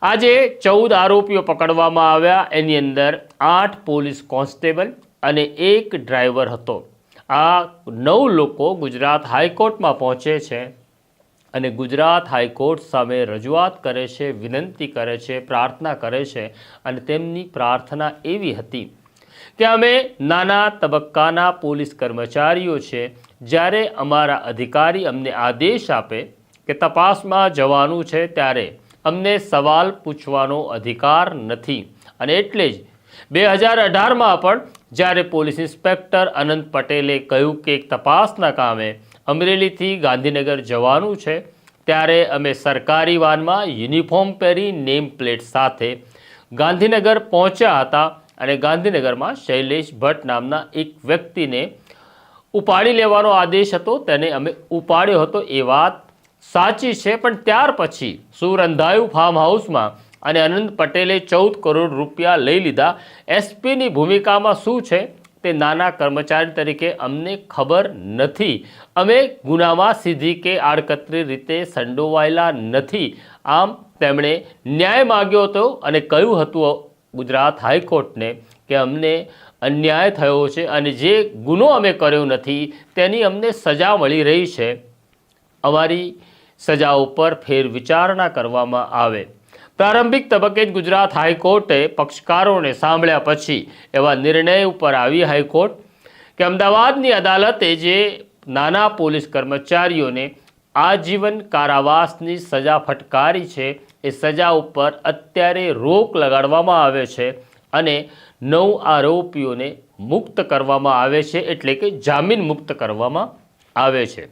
આજે 14 આરોપીઓ પકડવામાં આવ્યા। એની અંદર 8 પોલીસ કોન્સ્ટેબલ અને 1 ડ્રાઈવર હતો। આ 9 લોકો ગુજરાત હાઈકોર્ટમાં પહોંચે છે અને ગુજરાત હાઈકોર્ટ સામે રજૂઆત કરે છે, વિનંતી કરે છે, પ્રાર્થના કરે છે। અને તેમની પ્રાર્થના એવી હતી કે અમે નાના તબક્કાના પોલીસ કર્મચારીઓ છે, જ્યારે અમારા અધિકારી અમને આદેશ આપે કે તપાસમાં જવાનું છે ત્યારે અમને સવાલ પૂછવાનો અધિકાર નથી। અને એટલે જ 2018માં પણ જ્યારે પોલીસ ઇન્સ્પેક્ટર અનંત પટેલે કહ્યું કે તપાસના કામે અમરેલીથી ગાંધીનગર જવાનું છે, ત્યારે અમે સરકારી વાનમાં યુનિફોર્મ પહેરી નેમ પ્લેટ સાથે ગાંધીનગર પહોંચ્યા હતા। અને ગાંધીનગરમાં શૈલેષ ભટ્ટ નામના એક વ્યક્તિને ઉપાડી લેવાનો આદેશ હતો, તેને અમે ઉપાડ્યો હતો। એ વાત સાચી છે, પણ ત્યાર પછી સુરંધાયુ ફાર્મ હાઉસમાં અને અનંત પટેલે 14 કરોડ રૂપિયા લઈ લીધા। એસપીની ભૂમિકામાં શું છે તે નાના કર્મચારી તરીકે અમને ખબર નથી। અમે ગુનામાં સીધી કે આડકતરી રીતે સંડોવાયેલા નથી। આમ તેમણે ન્યાય માગ્યો હતો અને કહ્યું હતું ગુજરાત હાઈકોર્ટને કે અમને અન્યાય થયો છે અને જે ગુનો અમે કર્યો નથી તેની અમને સજા મળી રહી છે। અમારી સજા ઉપર ફેરવિચારણા કરવામાં આવે। પ્રારંભિક તબક્કે જ ગુજરાત હાઈકોર્ટે પક્ષકારોને સાંભળ્યા પછી એવા નિર્ણય ઉપર આવી હાઈકોર્ટ કે અમદાવાદની અદાલતે જે નાના પોલીસ કર્મચારીઓને આજીવન કારાવાસની સજા ફટકારી છે એ સજા ઉપર અત્યારે રોક લગાડવામાં આવે છે અને 9 આરોપીઓને મુક્ત કરવામાં આવે છે, એટલે કે જામીન મુક્ત કરવામાં આવે છે।